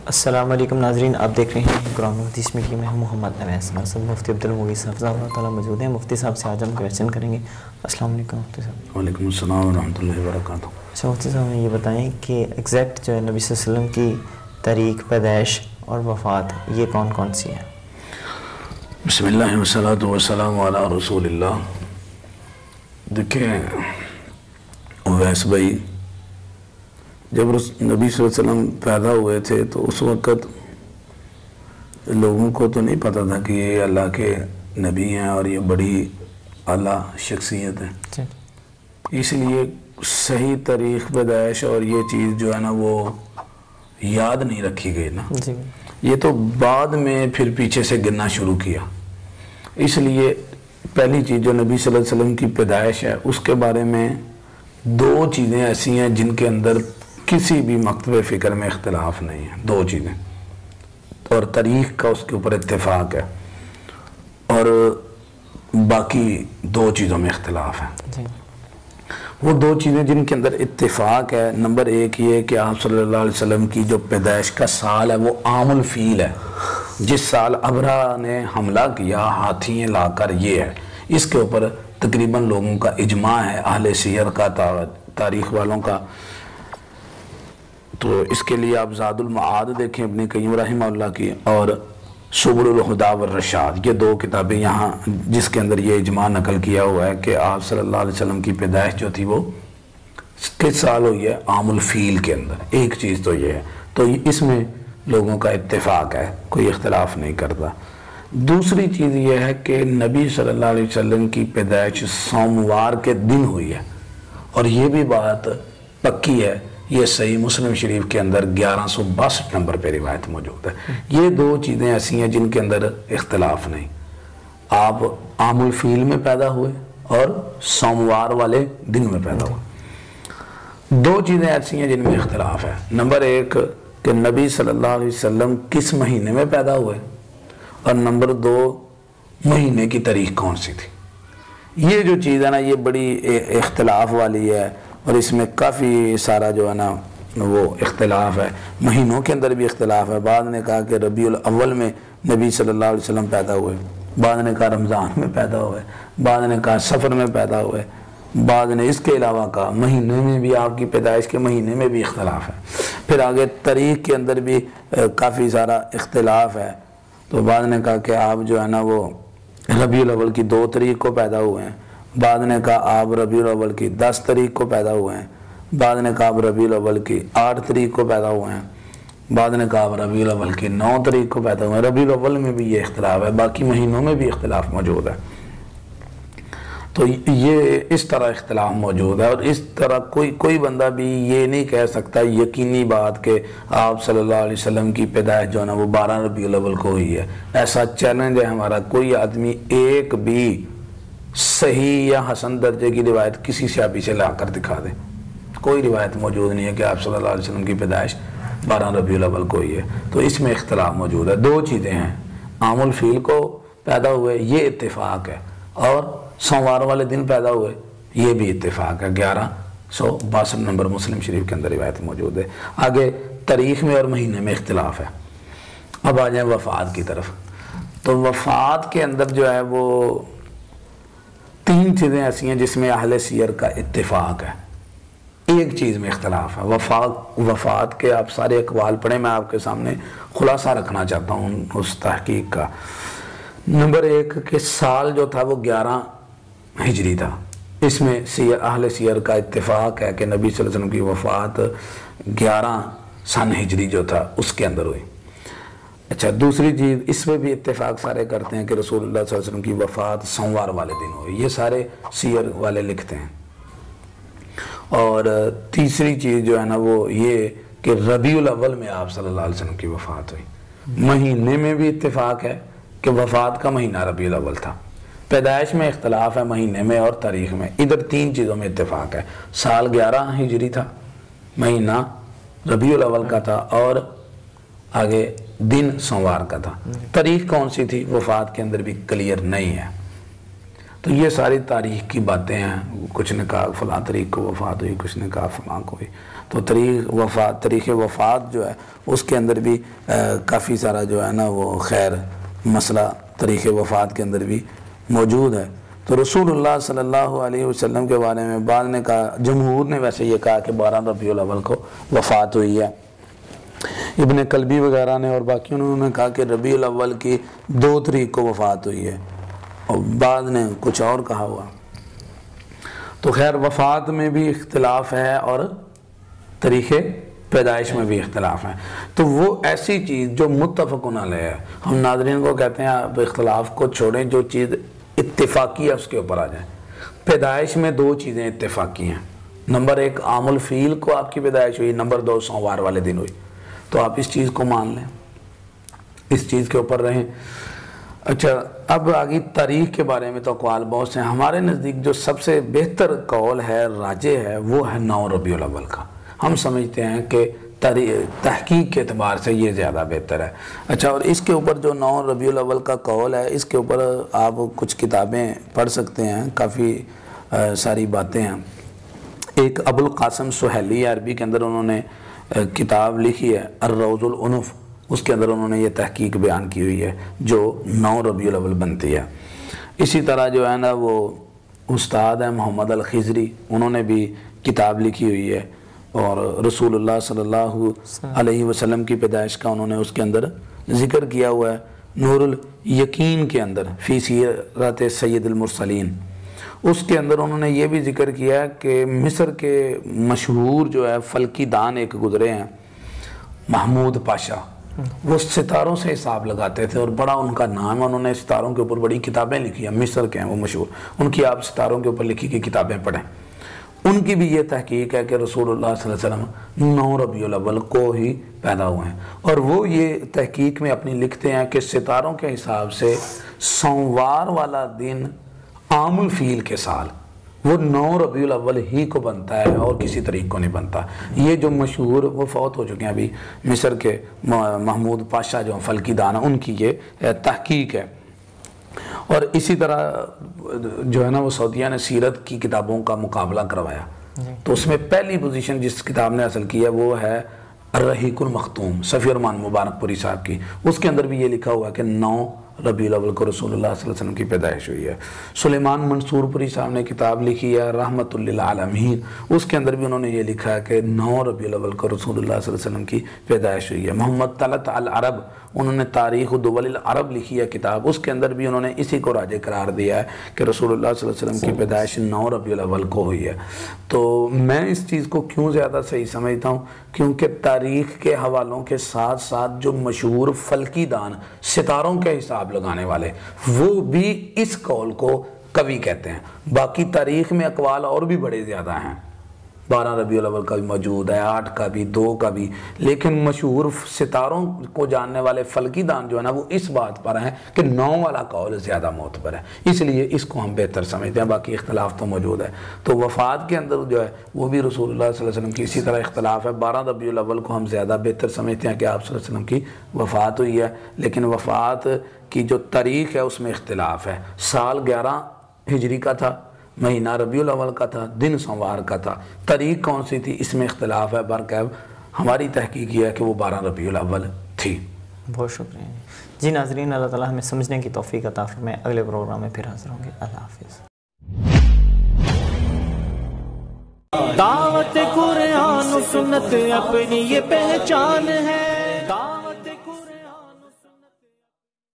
السلام علیکم ناظرین، آپ دیکھ رہے ہیں قرآن حدیث میڈیا میں ہم محمد اویس ناصر مفتی عبدالمغیث حفظہ اللہ تعالیٰ موجود ہیں۔ مفتی صاحب سے آج ہم کویشچن کریں گے۔ السلام علیکم مفتی صاحب۔ وعلیکم السلام ورحمۃ اللہ وبرکاتہ۔ اچھا مفتی صاحب ہمیں یہ بتائیں کہ ایگزیکٹ جو ہے نبی صلی اللہ علیہ وسلم کی تاریخ پیدائش اور وفات یہ کون کون سی ہے؟ بسم اللہ والصلاۃ والسلام علی رسول اللہ۔ دیکھیں اویس بھائی، جب نبی صلی اللہ علیہ وسلم پیدا ہوئے تھے تو اس وقت لوگوں کو تو نہیں پتہ تھا کہ یہ اللہ کے نبی ہیں اور یہ بڑی اعلیٰ شخصیت ہے، اس لیے صحیح تاریخ پیدائش اور یہ چیز جو ہے نا وہ یاد نہیں رکھی گئی نا، یہ تو بعد میں پھر پیچھے سے گرنا شروع کیا۔ اس لیے پہلی چیز جو نبی صلی اللہ علیہ وسلم کی پیدائش ہے اس کے بارے میں دو چیزیں ایسی ہیں جن کے اندر کسی بھی مکتب فکر میں اختلاف نہیں ہے، دو چیزیں، اور تاریخ کا اس کے اوپر اتفاق ہے، اور باقی دو چیزوں میں اختلاف ہے۔ وہ دو چیزیں جن کے اندر اتفاق ہے، نمبر ایک یہ کہ آپ صلی اللہ علیہ وسلم کی جو پیدائش کا سال ہے وہ عام الفیل ہے، جس سال ابرہہ نے حملہ کیا ہاتھییں لا کر، یہ ہے، اس کے اوپر تقریباً لوگوں کا اجماع ہے، اہل سیر کا، تاریخ والوں کا۔ تو اس کے لیے آپ زاد المعاد دیکھیں ابن قیم رحمہ اللہ کی، اور سبل الہدی والرشاد، یہ دو کتابیں یہاں جس کے اندر یہ اجماع نقل کیا ہوا ہے کہ آپ صلی اللہ علیہ وسلم کی پیدائش جو تھی وہ کس سال ہوئی ہے؟ عام الفیل کے اندر۔ ایک چیز تو یہ ہے، تو اس میں لوگوں کا اتفاق ہے، کوئی اختلاف نہیں کرتا۔ دوسری چیز یہ ہے کہ نبی صلی اللہ علیہ وسلم کی پیدائش سوموار کے دن ہوئی ہے، اور یہ بھی بات پکی ہے، یہ صحیح مسلم شریف کے اندر 1162 نمبر پہ روایت موجود ہے۔ یہ دو چیزیں ایسی ہیں جن کے اندر اختلاف نہیں، آپ عام الفیل میں پیدا ہوئے اور سوموار والے دن میں پیدا ہوئے۔ دو چیزیں ایسی ہیں جن میں اختلاف ہے، نمبر ایک کہ نبی صلی اللہ علیہ وسلم کس مہینے میں پیدا ہوئے، اور نمبر دو مہینے کی تاریخ کون سی تھی۔ یہ جو چیز ہے نا یہ بڑی اختلاف والی ہے، اور اس میں کافی سارا جو ہے نا وہ اختلاف ہے، مہینوں کے اندر بھی اختلاف ہے۔ بعض نے کہا کہ ربیع الاول میں نبی صلی اللہ علیہ وسلم پیدا ہوئے، بعض نے کہا رمضان میں پیدا ہوئے، بعض نے کہا سفر میں پیدا ہوئے، بعض نے اس کے علاوہ کہا مہینے میں بھی، آپ کی پیدائش کے مہینے میں بھی اختلاف ہے۔ پھر آگے تاریخ کے اندر بھی کافی سارا اختلاف ہے، تو بعض نے کہا کہ آپ جو ہے نا وہ ربیع الاول کی 2 تاریخ کو پیدا ہوئے ہیں، بعض نے کہا آپ ربیع الاول کی 10 تاریخ کو پیدا ہوئے ہیں، بعض نے کہا آپ ربیع الاول کی 8 تاریخ کو پیدا ہوئے ہیں، بعض نے کہا آپ ربیع الاول کی 9 تاریخ کو پیدا ہوئے ہیں۔ ربیع الاول میں بھی یہ اختلاف ہے، باقی مہینوں میں بھی اختلاف موجود ہے۔ تو یہ اس طرح اختلاف موجود ہے، اور اس طرح کوئی بندہ بھی یہ نہیں کہہ سکتا یقینی بات کہ آپ صلی اللہ علیہ وسلم کی پیدائش جو ہے نا وہ 12 ربیع الاول کو ہوئی ہے۔ ایسا چیلنج ہے ہمارا، کوئی آدمی ایک بھی صحیح یا حسن درجے کی روایت کسی صحابی سے لا کر دکھا دے، کوئی روایت موجود نہیں ہے کہ آپ صلی اللہ علیہ وسلم کی پیدائش 12 ربیع الاول کو ہوئی ہے۔ تو اس میں اختلاف موجود ہے۔ دو چیزیں ہیں، عام الفیل کو پیدا ہوئے یہ اتفاق ہے، اور سوموار والے دن پیدا ہوئے یہ بھی اتفاق ہے۔ 1162 نمبر مسلم شریف کے اندر روایت موجود ہے۔ آگے تاریخ میں اور مہینے میں اختلاف ہے۔ اب آ جائیں وفات کی طرف، تو وفات کے اندر جو ہے وہ 3 چیزیں ایسی ہیں جس میں اہل سیر کا اتفاق ہے، ایک چیز میں اختلاف ہے۔ وفات کے آپ سارے اقوال پڑھیں، میں آپ کے سامنے خلاصہ رکھنا چاہتا ہوں اس تحقیق کا۔ نمبر ایک کہ سال جو تھا وہ 11 ہجری تھا، اس میں اہل سیر کا اتفاق ہے کہ نبی صلی اللہ علیہ وسلم کی وفات 11 سن ہجری جو تھا اس کے اندر ہوئی۔ اچھا، دوسری چیز اس میں بھی اتفاق سارے کرتے ہیں کہ رسول اللہ صلی اللہ علیہ وسلم کی وفات سوموار والے دن ہوئی، یہ سارے سیر والے لکھتے ہیں۔ اور تیسری چیز جو ہے نا وہ یہ کہ ربیع الاول میں آپ صلی اللہ علیہ وسلم کی وفات ہوئی۔ مہینے میں بھی اتفاق ہے کہ وفات کا مہینہ ربیع الاول تھا۔ پیدائش میں اختلاف ہے مہینے میں اور تاریخ میں، ادھر 3 چیزوں میں اتفاق ہے۔ سال 11 ہجری تھا، مہینہ ربیع الاول کا تھا، اور آگے دن سوموار کا تھا۔ تاریخ کون سی تھی وفات کے اندر بھی کلیئر نہیں ہے۔ تو تو یہ ساری تاریخ کی باتیں ہیں. کچھ نے کہا فلاں تاریخ کو وفات ہوئی, کچھ نے کہا فلاں کو ہوئی. تو تاریخ وفات جو ہے اس کے اندر بھی کافی سارا جو ہے نا وہ خیر مسئلہ تاریخ وفات کے اندر بھی موجود ہے. تو رسول اللہ صلی اللہ علیہ وسلم کے بارے میں بعض نے کہا, جمہور نے ویسے یہ کہا کہ 12 ربیع الاول کو وفات ہوئی ہے. ابن کلبی وغیرہ نے اور باقیوں نے انہوں نے کہا کہ ربیع الاول کی 2 تاریخ کو وفات ہوئی ہے, اور بعض نے کچھ اور کہا ہوا. تو خیر وفات میں بھی اختلاف ہے اور تاریخ پیدائش میں بھی اختلاف ہے. تو وہ ایسی چیز جو متفقن علیہ ہے, ہم ناظرین کو کہتے ہیں آپ اختلاف کو چھوڑیں, جو چیز اتفاقی ہے اس کے اوپر آ جائیں. پیدائش میں 2 چیزیں اتفاقی ہیں. نمبر 1 عام الفیل کو آپ کی پیدائش ہوئی, نمبر 2 سوموار والے دن ہوئی. تو آپ اس چیز کو مان لیں, اس چیز کے اوپر رہیں. اچھا اب آگے تاریخ کے بارے میں تو اقوال بہت سے ہیں. ہمارے نزدیک جو سب سے بہتر قول ہے, راجح ہے, وہ ہے 9 ربیع الاول کا. ہم سمجھتے ہیں کہ تحقیق کے اعتبار سے یہ زیادہ بہتر ہے. اچھا اور اس کے اوپر جو 9 ربیع الاول کا قول ہے, اس کے اوپر آپ کچھ کتابیں پڑھ سکتے ہیں, کافی ساری باتیں ہیں. ایک ابو القاسم سہیلی عربی کے اندر انہوں نے کتاب لکھی ہے الروض العنف, اس کے اندر انہوں نے یہ تحقیق بیان کی ہوئی ہے جو 9 ربیع الاول بنتی ہے. اسی طرح جو ہے نا وہ استاد ہیں محمد الخضری, انہوں نے بھی کتاب لکھی ہوئی ہے, اور رسول اللہ صلی اللہ علیہ وسلم کی پیدائش کا انہوں نے اس کے اندر ذکر کیا ہوا ہے. نور الیقین کے اندر فی سیرت سید المرسلین, اس کے اندر انہوں نے یہ بھی ذکر کیا کہ مصر کے مشہور جو ہے فلکی دان ایک گزرے ہیں محمود پاشا, وہ ستاروں سے حساب لگاتے تھے اور بڑا ان کا نام ہے. انہوں نے ستاروں کے اوپر بڑی کتابیں لکھی ہیں, مصر کے ہیں وہ مشہور, ان کی آپ ستاروں کے اوپر لکھی کی کتابیں پڑھیں. ان کی بھی یہ تحقیق ہے کہ رسول اللہ صلی اللہ علیہ وسلم 9 ربیع الاول کو ہی پیدا ہوئے ہیں. اور وہ یہ تحقیق میں اپنی لکھتے ہیں کہ ستاروں کے حساب سے سوموار والا دن عام الفیل کے سال وہ 9 ربیع الاول ہی کو بنتا ہے اور کسی طریق کو نہیں بنتا. یہ جو مشہور وہ فوت ہو چکے ہیں ابھی مصر کے محمود پاشا جو فلکی دان, ان کی یہ تحقیق ہے. اور اسی طرح جو ہے نا وہ سعودیہ نے سیرت کی کتابوں کا مقابلہ کروایا, تو اس میں پہلی پوزیشن جس کتاب نے حاصل کی ہے وہ ہے الرحیق المختوم صفی الرحمان مبارک پوری صاحب کی. اس کے اندر بھی یہ لکھا ہوا ہے کہ 9 ربیع الاول کو رسول اللہ صلی اللہ علیہ وسلم کی پیدائش ہوئی ہے. سلیمان منصور پوری صاحب نے کتاب لکھی ہے رحمت للعالمین, اس کے اندر بھی انہوں نے یہ لکھا ہے کہ 9 ربیع الاول کو رسول اللہ صلی اللہ علیہ وسلم کی پیدائش ہوئی ہے. محمد طلعت العرب, انہوں نے تاریخ دول العرب لکھی ہے کتاب, اس کے اندر بھی انہوں نے اسی کو راجح قرار دیا ہے کہ رسول اللہ صلی اللہ علیہ وسلم کی پیدائش 9 ربیع الاول کو ہوئی ہے. تو میں اس چیز کو کیوں زیادہ صحیح سمجھتا ہوں, کیونکہ تاریخ کے حوالوں کے ساتھ ساتھ جو مشہور فلکی دان ستاروں کے حساب لگانے والے, وہ بھی اس قول کو قوی کہتے ہیں. باقی تاریخ میں اقوال اور بھی بڑے زیادہ ہیں, 12 ربیع الاول کا بھی موجود ہے, 8 کا بھی, 2 کا بھی, لیکن مشہور ستاروں کو جاننے والے فلکی دان جو ہے نا وہ اس بات پر ہیں کہ 9 والا قول زیادہ معتبر ہے, اس لیے اس کو ہم بہتر سمجھتے ہیں. باقی اختلاف تو موجود ہے. تو وفات کے اندر جو ہے وہ بھی رسول اللہ صلی اللہ علیہ وسلم کی اسی طرح اختلاف ہے. 12 ربیع الاول کو ہم زیادہ بہتر سمجھتے ہیں کہ آپ صلی اللہ علیہ وسلم کی وفات ہوئی ہے, لیکن وفات کی جو تاریخ ہے اس میں اختلاف ہے. سال 11 ہجری کا تھا, مہینہ ربیع الاول کا تھا, دن سوموار کا تھا, تاریخ کون سی تھی اس میں اختلاف ہے. برکیب ہماری تحقیق یہ ہے کہ وہ 12 ربیع الاول تھی. بہت شکریہ جی. ناظرین اللہ تعالیٰ ہمیں سمجھنے کی توفیق عطا فرمائے. اگلے پروگرام میں پھر حاضر ہوں گے. اللہ حافظ. دعوت قرآن و سنت اپنی یہ پہچان ہے.